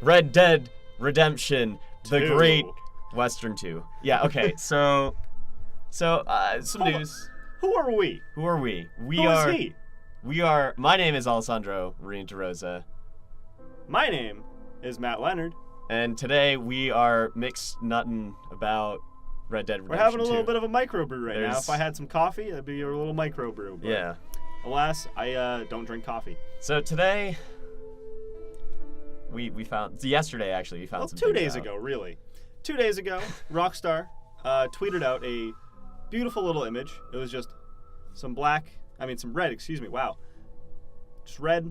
Red Dead Redemption, the 2. great Western 2. Yeah, okay, so some news. Who are we? Who are we? Who is he? My name is Alessandro and Matt. My name is Matt Leonard. And today we are mixed nutting about Red Dead Redemption 2. We're having a little bit of a microbrew right now. If I had some coffee, that'd be a little microbrew. But yeah. Alas, I don't drink coffee. So today, we found, yesterday actually, we found some 2 days out. ago, really. 2 days ago, Rockstar tweeted out a beautiful little image. It was just some red, wow. Just red,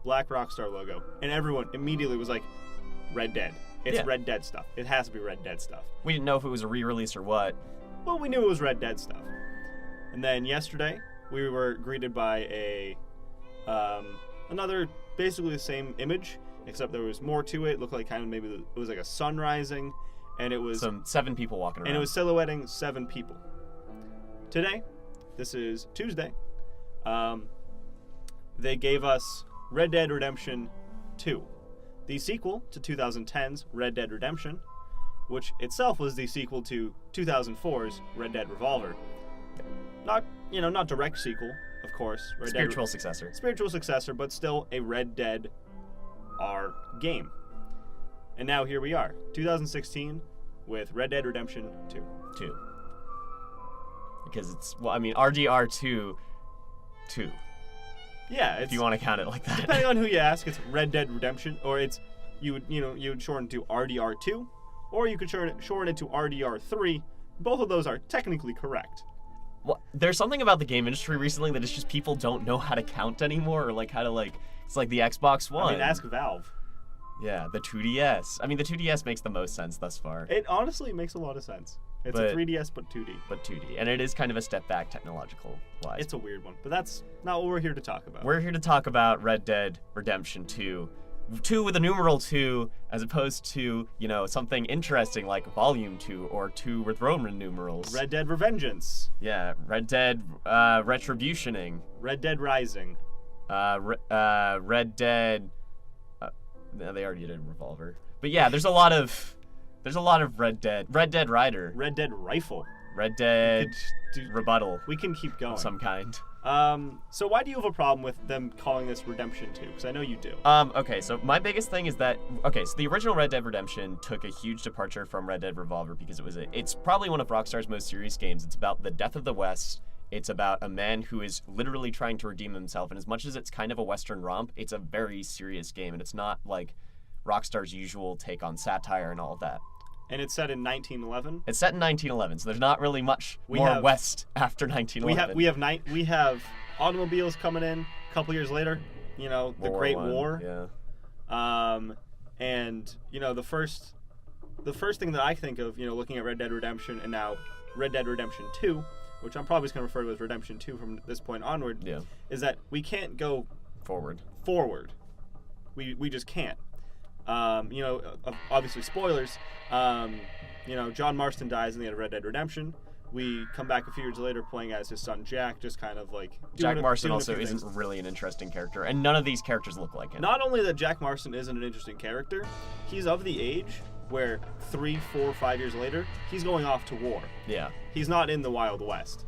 black Rockstar logo. And everyone immediately was like, Red Dead. It's Red Dead stuff. It has to be Red Dead stuff. We didn't know if it was a re-release or what. Well, we knew it was Red Dead stuff. And then yesterday, we were greeted by another, basically the same image, except there was more to it. It looked like kind of maybe it was like a sun rising, and it was... Some 7 people walking around. And it was silhouetting 7 people. Today, this is Tuesday, they gave us Red Dead Redemption 2. The sequel to 2010's Red Dead Redemption, which itself was the sequel to 2004's Red Dead Revolver. Not direct sequel, of course. Spiritual successor. Spiritual successor, but still a Red Dead R game. And now here we are, 2016, with Red Dead Redemption 2. 2. Because it's, RDR2, 2. Yeah, if you want to count it like that. Depending on who you ask, it's Red Dead Redemption, or it's you would shorten to RDR2, or you could shorten it to RDR3. Both of those are technically correct. Well, there's something about the game industry recently that it's just people don't know how to count anymore, or like how to it's like the Xbox One. Ask Valve. Yeah, the 2DS. The 2DS makes the most sense thus far. It honestly makes a lot of sense. It's a 3DS, but 2D. But 2D. And it is kind of a step back technological-wise. It's a weird one, but that's not what we're here to talk about. We're here to talk about Red Dead Redemption 2. 2 with a numeral 2, as opposed to, something interesting like Volume 2 or 2 with Roman numerals. Red Dead Revengeance. Yeah, Red Dead Retributioning. Red Dead Rising. Red Dead... they already did Revolver. But yeah, there's a lot of Red Dead. Red Dead Rider. Red Dead Rifle. Red Dead Rebuttal. We can keep going. Of some kind. So why do you have a problem with them calling this Redemption 2? Because I know you do. Okay, so my biggest thing is that, so the original Red Dead Redemption took a huge departure from Red Dead Revolver because it's probably one of Rockstar's most serious games. It's about the death of the West. It's about a man who is literally trying to redeem himself. And as much as it's kind of a Western romp, it's a very serious game. And it's not like Rockstar's usual take on satire and all of that. And it's set in 1911? It's set in 1911, so there's not really much West after 1911. We have automobiles coming in a couple years later, the Great War. Yeah. And, the first thing that I think of, looking at Red Dead Redemption and now Red Dead Redemption 2, which I'm probably just going to refer to as Redemption 2 from this point onward, is that we can't go forward. We just can't. Obviously spoilers. John Marston dies in the end of Red Dead Redemption. We come back a few years later playing as his son Jack, just kind of like... Jack Marston also isn't really an interesting character, and none of these characters look like him. Not only that Jack Marston isn't an interesting character, he's of the age where 3, 4, 5 years later, he's going off to war. Yeah. He's not in the Wild West.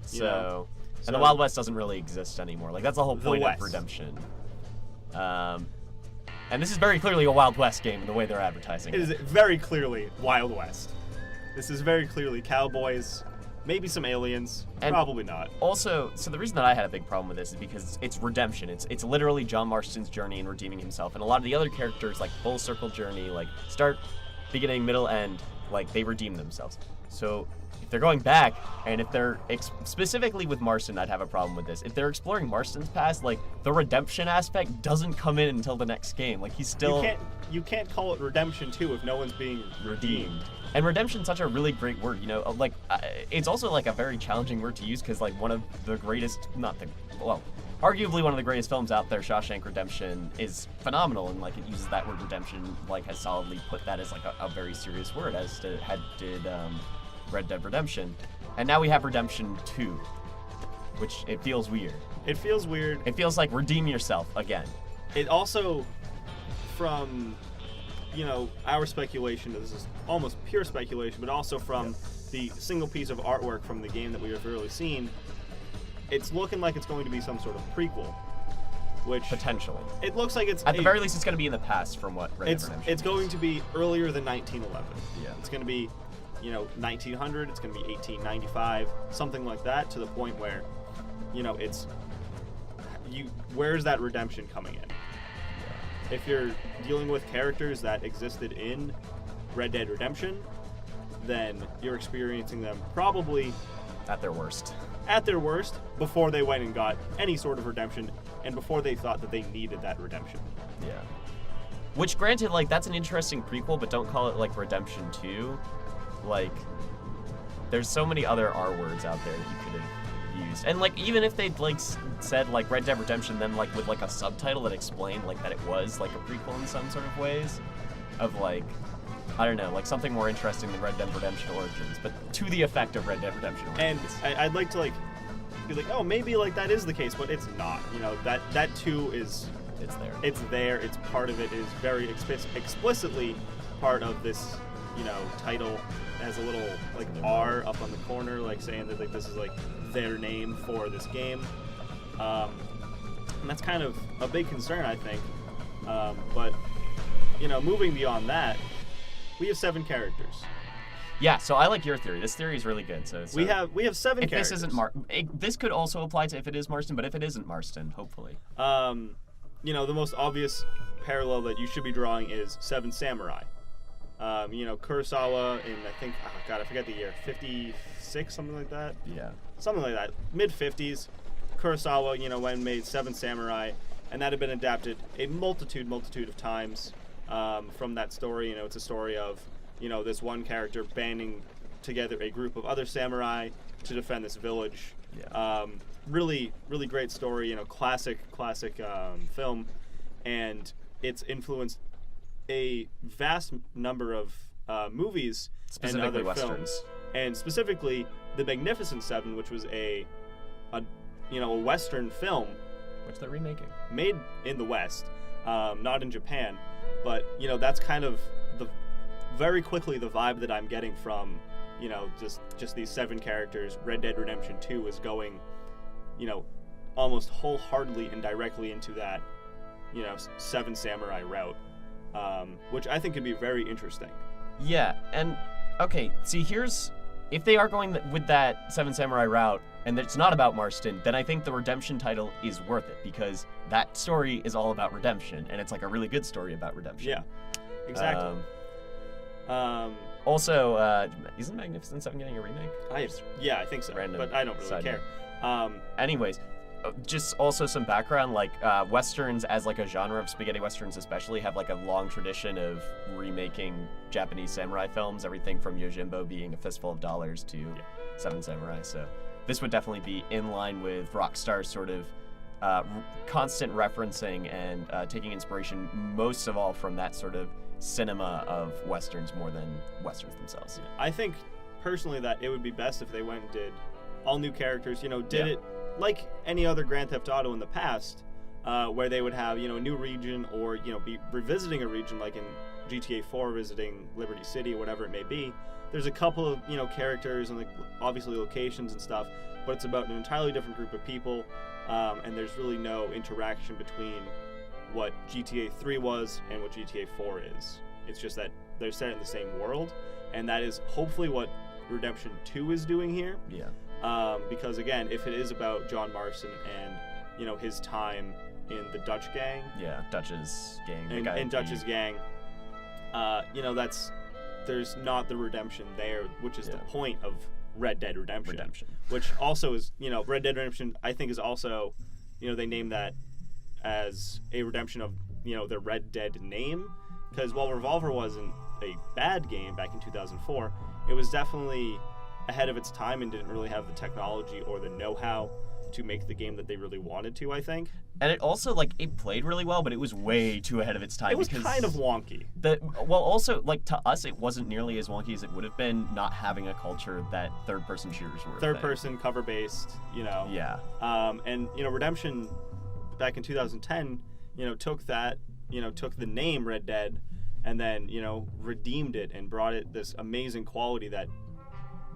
So the Wild West doesn't really exist anymore. Like, that's the whole point of Redemption. And this is very clearly a Wild West game in the way they're advertising it. It is very clearly Wild West. This is very clearly cowboys, maybe some aliens, probably not. Also, so the reason that I had a big problem with this is because it's redemption. It's literally John Marston's journey in redeeming himself. And a lot of the other characters, like full circle journey, like start, beginning, middle, end, like they redeem themselves. So if they're going back, and if they're specifically with Marston, I'd have a problem with this. If they're exploring Marston's past, like the redemption aspect doesn't come in until the next game. Like he's still... You can't call it Redemption 2 if no one's being redeemed. And redemption's such a really great word, it's also like a very challenging word to use because like one of the greatest, arguably one of the greatest films out there, Shawshank Redemption, is phenomenal, and like it uses that word redemption, like has solidly put that as like a very serious word, as did Red Dead Redemption. And now we have Redemption 2, which it feels weird. It feels weird. It feels like redeem yourself again. It also, from our speculation, this is almost pure speculation, but also from the single piece of artwork from the game that we have really seen, it's looking like it's going to be some sort of prequel. Which potentially. It looks like it's... At the very least, it's going to be in the past from what Red Dead Redemption It's going to be earlier than 1911. Yeah. It's going to be, 1900, it's going to be 1895, something like that, to the point where, it's... where's that redemption coming in? Yeah. If you're dealing with characters that existed in Red Dead Redemption, then you're experiencing them probably... At their worst. At their worst, before they went and got any sort of redemption, and before they thought that they needed that redemption. Yeah. Which, granted, that's an interesting prequel, but don't call it, Redemption 2. There's so many other R words out there that you could have used. And, even if they'd, said, Red Dead Redemption, then, with, a subtitle that explained, that it was, a prequel in some sort of ways, of, I don't know, something more interesting than Red Dead Redemption Origins, but to the effect of Red Dead Redemption Origins. And I'd like to, be oh, maybe, that is the case, but it's not. That too is... It's there. It's there. It's part of it. It is very explicitly part of this, title. It has a little, R up on the corner, saying that, this is, their name for this game. And that's kind of a big concern, I think. But, moving beyond that, we have 7 characters. Yeah, so I like your theory. This theory is really good. So we have 7 if characters. This isn't this could also apply to if it is Marston, but if it isn't Marston, hopefully. The most obvious parallel that you should be drawing is 7 Samurai. Kurosawa in, I think, I forget the year, 56, something like that? Yeah. Something like that. Mid-50s. Kurosawa, went and made 7 Samurai, and that had been adapted a multitude of times from that story. It's a story of, this one character banding together a group of other samurai to defend this village. Yeah. Really, really great story, classic film, and it's influenced a vast number of movies and other Westerns. films. And specifically, The Magnificent Seven, which was a Western film. Which they're remaking. Made in the West, not in Japan. But, that's kind of very quickly the vibe that I'm getting from, just these 7 characters. Red Dead Redemption 2 is going, almost wholeheartedly and directly into that, 7 samurai route, which I think could be very interesting. Yeah, and, okay, see, if they are going with that 7 samurai route, and it's not about Marston, then I think the redemption title is worth it, because that story is all about redemption, and it's a really good story about redemption. Yeah, exactly. Also, isn't Magnificent Seven getting a remake? I think so, but I don't really care. Anyways, just also some background, Westerns as a genre of spaghetti Westerns especially have a long tradition of remaking Japanese samurai films, everything from Yojimbo being A Fistful of Dollars to 7 Samurai, so this would definitely be in line with Rockstar's sort of constant referencing and taking inspiration most of all from that sort of cinema of Westerns more than Westerns themselves. I think personally that it would be best if they went and did all new characters, did it like any other Grand Theft Auto in the past, where they would have, a new region or, be revisiting a region like in GTA 4 visiting Liberty City or whatever it may be. There's a couple of, characters and obviously locations and stuff, but it's about an entirely different group of people, and there's really no interaction between what GTA 3 was and what GTA 4 is. It's just that they're set in the same world, and that is hopefully what Redemption 2 is doing here. Yeah. Because again, if it is about John Marston and, his time in the Dutch gang. Yeah, Dutch's gang. And Dutch's gang, there's not the redemption there, which is the point of Red Dead Redemption. Which also is, Red Dead Redemption, I think is also, they name that as a redemption of, the Red Dead name. Because while Revolver wasn't a bad game back in 2004, it was definitely ahead of its time and didn't really have the technology or the know-how to make the game that they really wanted to, I think. And it also, it played really well, but it was way too ahead of its time. It was kind of wonky. Also, to us, it wasn't nearly as wonky as it would have been not having a culture that third-person shooters were. Third-person, cover-based, Yeah. And, Redemption, back in 2010, took that, took the name Red Dead and then redeemed it and brought it this amazing quality that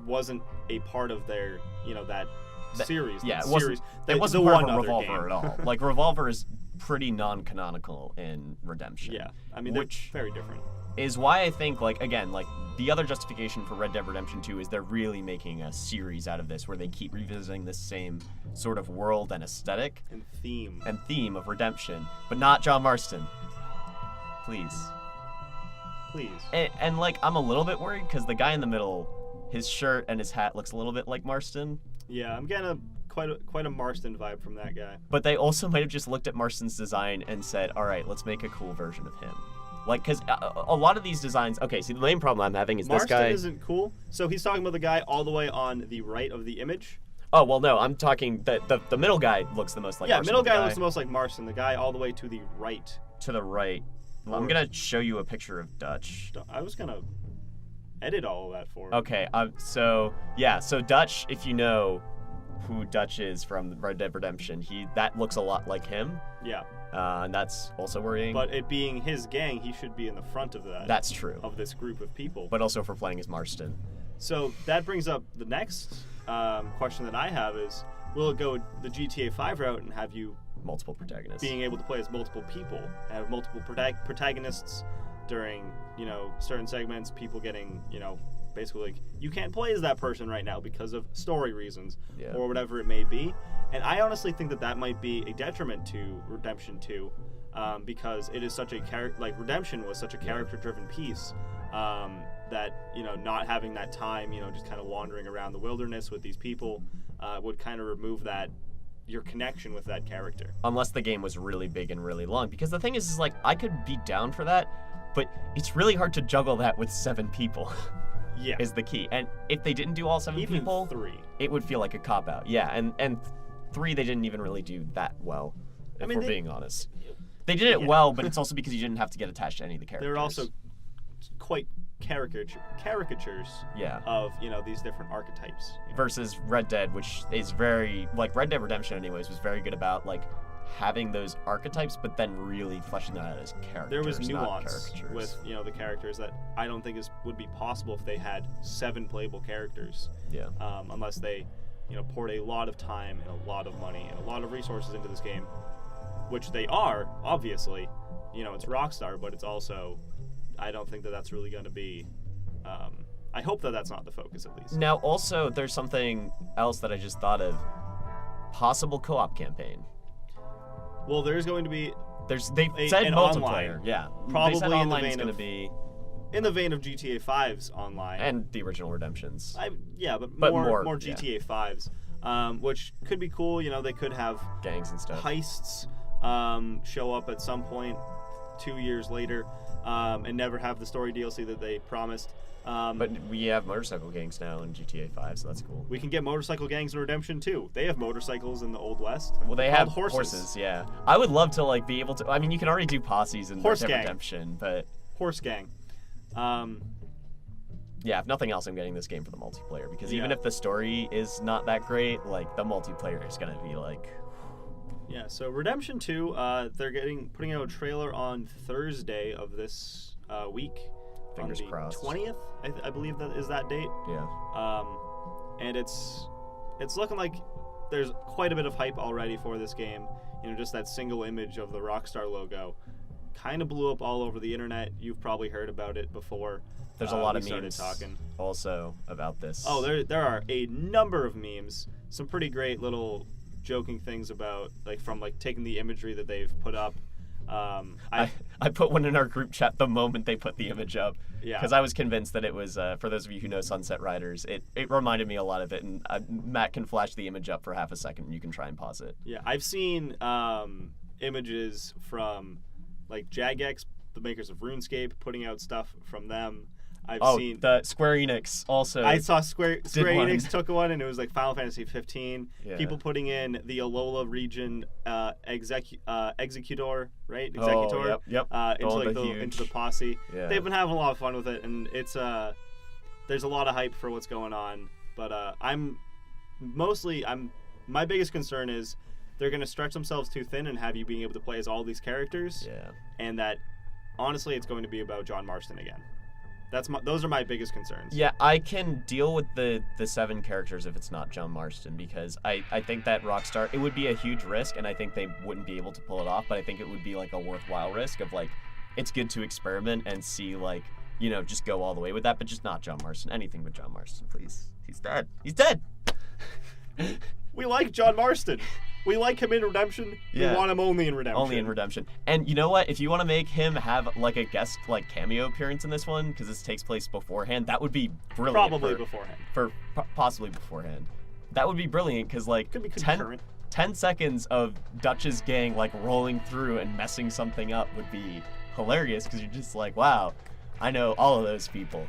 wasn't a part of their that series. Yeah, it wasn't the part one of a other Revolver game. at all. Like Revolver is pretty non-canonical in Redemption. Yeah, I mean, which they're very different. Is why I think, again, the other justification for Red Dead Redemption 2 is they're really making a series out of this where they keep revisiting this same sort of world and aesthetic And theme of Redemption, but not John Marston. Please. And I'm a little bit worried because the guy in the middle, his shirt and his hat looks a little bit like Marston. Yeah, I'm getting quite a Marston vibe from that guy. But they also might have just looked at Marston's design and said, all right, let's make a cool version of him. Because a lot of these designs... Okay, see, the main problem I'm having is Marston this guy... isn't cool. So he's talking about the guy all the way on the right of the image. Oh, well, no, I'm talking... The middle guy looks the most like Marston. Yeah, middle guy looks the most like Marston. The guy all the way to the right. To the right. I'm going to show you a picture of Dutch. I was going to edit all of that for him. Okay, so Dutch, if you know who Dutch is from Red Dead Redemption, that looks a lot like him. Yeah. And that's also worrying. But it being his gang, he should be in the front of that. That's true. Of this group of people. But also if we're playing as Marston. So that brings up the next question that I have is, will it go the GTA 5 route and have you... multiple protagonists. Being able to play as multiple people, have multiple protagonists during, certain segments, people getting, basically like, you can't play as that person right now because of story reasons, or whatever it may be. And I honestly think that might be a detriment to Redemption 2, because it is such a Redemption was such a character-driven piece, that, not having that time, just kind of wandering around the wilderness with these people, would kind of remove your connection with that character. Unless the game was really big and really long. Because the thing is I could be down for that, but it's really hard to juggle that with 7 people. Yeah. Is the key. And if they didn't do all 7 people... 3. It would feel like a cop-out. Yeah, and 3 they didn't even really do that well, if we're being honest. They did it well, but it's also because you didn't have to get attached to any of the characters. They're also quite caricatures of these different archetypes versus Red Dead, which is very Red Dead Redemption anyways was very good about having those archetypes but then really fleshing them out as characters. There was nuance with the characters that I don't think would be possible if they had 7 playable characters, unless they poured a lot of time and a lot of money and a lot of resources into this game, which they are obviously. It's Rockstar, but it's also, I don't think that's really going to be... I hope that's not the focus, at least. Now, also, there's something else that I just thought of. Possible co-op campaign. Well, there's going to be... They said multiplayer. Online. Yeah. Probably they said in online the is vein going of... to be... In the vein of GTA 5's online. And the original Redemptions. But more GTA 5's. Which could be cool. They could have... gangs and stuff. Heists show up at some point 2 years later. And never have the story DLC that they promised. But we have motorcycle gangs now in GTA 5, so that's cool. We can get motorcycle gangs in Redemption 2. They have motorcycles in the Old West. Well, they have horses, yeah. I would love to be able to... I mean, you can already do posses in Red Dead Redemption, but... Horse gang. Yeah, if nothing else, I'm getting this game for the multiplayer, because even if the story is not that great, the multiplayer is going to be Yeah, so Redemption 2, they're putting out a trailer on Thursday of this week. Fingers crossed. 20th, I believe that is that date. Yeah. And it's looking like there's quite a bit of hype already for this game. Just that single image of the Rockstar logo kind of blew up all over the internet. You've probably heard about it before. There's a lot of memes also about this. Oh, there are a number of memes. Some pretty great little joking things about from taking the imagery that they've put up. I put one in our group chat the moment they put the image up. Yeah. Because I was convinced that it was, for those of you who know Sunset Riders, it reminded me a lot of it. And Matt can flash the image up for half a second and you can try and pause it. Yeah, I've seen images from Jagex, the makers of RuneScape, putting out stuff from them. I've seen the Square Enix also. I saw Square Enix took one, and it was Final Fantasy 15. Yeah. People putting in the Alola region Executor, right? Executor. Yep. Into the posse. Yeah. They've been having a lot of fun with it, and it's there's a lot of hype for what's going on. But my biggest concern is they're going to stretch themselves too thin and have you being able to play as all these characters. Yeah. And that honestly, it's going to be about John Marston again. Those are my biggest concerns. Yeah, I can deal with the 7 characters if it's not John Marston, because I think that Rockstar, it would be a huge risk, and I think they wouldn't be able to pull it off, but I think it would be like a worthwhile risk of like, it's good to experiment and see like, you know, just go all the way with that, but just not John Marston. Anything but John Marston, please. He's dead. He's dead! We like John Marston. We like him in Redemption. Yeah. We want him only in Redemption. Only in Redemption. And you know what? If you want to make him have like a guest like cameo appearance in this one, because this takes place beforehand, that would be brilliant. Probably beforehand. Possibly beforehand. That would be brilliant because like Could be concurrent. 10 seconds of Dutch's gang like rolling through and messing something up would be hilarious, because you're just like, wow, I know all of those people.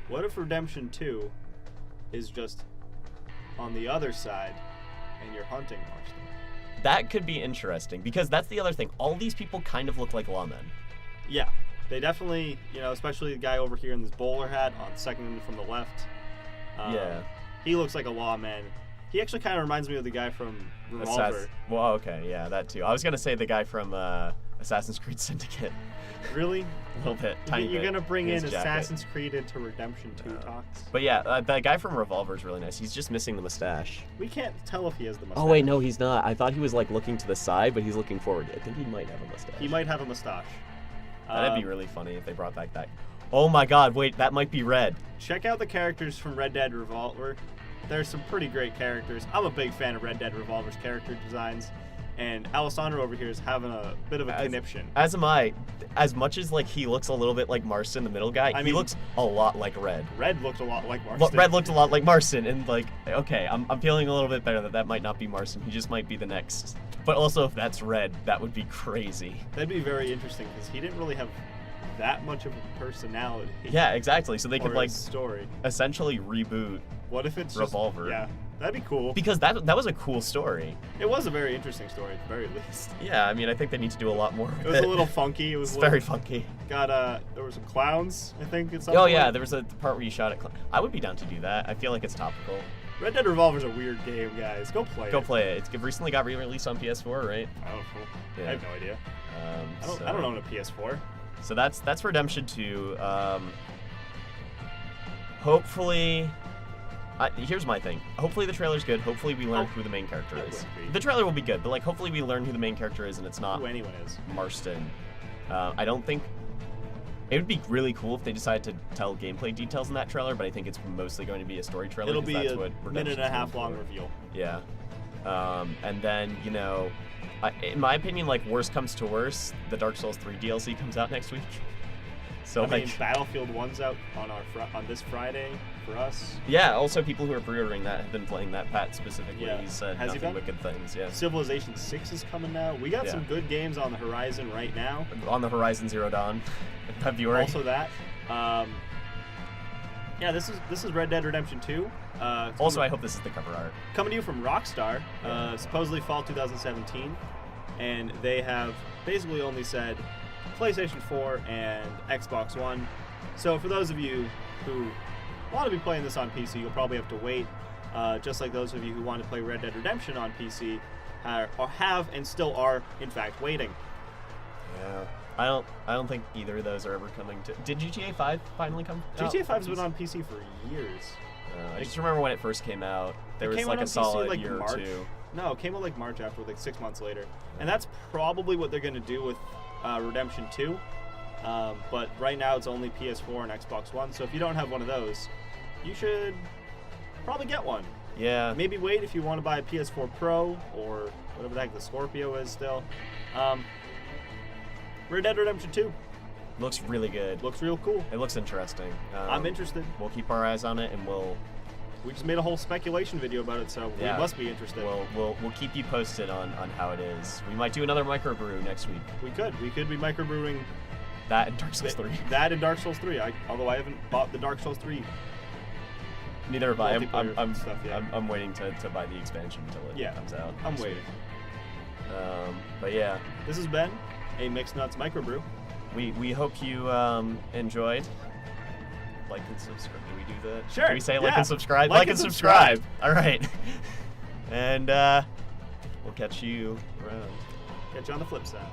What if Redemption 2 is just on the other side and you're hunting Marston? That could be interesting, because that's the other thing. All these people kind of look like lawmen. Yeah, they definitely, you know, especially the guy over here in this bowler hat on second from the left. Yeah. He looks like a lawman. He actually kind of reminds me of the guy from Revolver. Well, okay, yeah, that too. I was going to say the guy from Assassin's Creed Syndicate. Really? A little bit, tiny bit. You're going to bring in His jacket. Assassin's Creed into Redemption 2 talks? But yeah, that guy from Revolver is really nice. He's just missing the mustache. We can't tell if he has the mustache. Oh wait, no, he's not. I thought he was like looking to the side, but he's looking forward. I think he might have a mustache. He might have a mustache. That'd be really funny if they brought back that. Oh my God! Wait, that might be Red. Check out the characters from Red Dead Revolver. There's some pretty great characters. I'm a big fan of Red Dead Revolver's character designs, and Alessandro over here is having a bit of a conniption. As am I. As much as like he looks a little bit like Marston, the middle guy, he looks a lot like Red. Red looked a lot like Marston. Red looked a lot like Marston, and like, okay, I'm feeling a little bit better that might not be Marston. He just might be the next. But also, if that's Red, that would be crazy. That'd be very interesting, because he didn't really have that much of a personality. Yeah, exactly. So they could like story. Essentially reboot. What if it's Revolver? Just, yeah, that'd be cool. Because that was a cool story. It was a very interesting story, at the very least. Yeah, I mean, I think they need to do a lot more with it. Was a little funky. It was very funky. Got there were some clowns, I think. At some point. Yeah, there was a part where you shot at clowns. I would be down to do that. I feel like it's topical. Red Dead Revolver's a weird game, guys. Go play it. Go play it. It recently got re-released on PS4, right? Oh, cool. Yeah. I have no idea. I don't own a PS4. So that's Redemption 2. Hopefully, here's my thing. Hopefully the trailer's good. Hopefully we learn who the main character is. The trailer will be good, but like hopefully we learn who the main character is and it's not who anyone is. Marston. I don't think it would be really cool if they decided to tell gameplay details in that trailer, but I think it's mostly going to be a story trailer. It'll be a minute and a half long reveal. Yeah. And then, you know, in my opinion, like, worst comes to worst, the Dark Souls 3 DLC comes out next week. So, I mean, Battlefield 1's out on this Friday for us. Yeah, also people who are pre-ordering that have been playing that. Pat specifically, he said nothing but good things. Yeah. Civilization 6 is coming out. We got some good games on the horizon right now. On the horizon, Zero Dawn in February. Also that. Yeah, this is Red Dead Redemption 2. Also, I hope this is the cover art. Coming to you from Rockstar, supposedly fall 2017, and they have basically only said PlayStation 4 and Xbox One. So for those of you who want to be playing this on PC, you'll probably have to wait. Just like those of you who want to play Red Dead Redemption on PC have and still are, in fact, waiting. Yeah. I don't think either of those are ever coming to. Did GTA 5 finally come? GTA 5's been on PC for years. I just remember when it first came out. There was like a solid year March. or two. No, it came out like March after, like 6 months later. And that's probably what they're going to do with Redemption 2. But right now it's only PS4 and Xbox One. So if you don't have one of those, you should probably get one. Yeah. Maybe wait if you want to buy a PS4 Pro or whatever the heck the Scorpio is still. Red Dead Redemption 2. Looks really good. Looks real cool. It looks interesting. I'm interested. We'll keep our eyes on it, and we just made a whole speculation video about it, so we must be interested. We'll keep you posted on how it is. We might do another Micro-Brew next week. We could be micro-brewing that and Dark Souls 3. That and Dark Souls 3. Although I haven't bought the Dark Souls 3. Neither have I. I'm waiting to buy the expansion until it comes out. I'm waiting. But yeah. This has been a Mixed Nuts Micro-Brew. We hope you enjoyed. Like and subscribe. Do we do that? Sure. Do we say like and subscribe? Like and subscribe. All right. And we'll catch you around. Catch you on the flip side.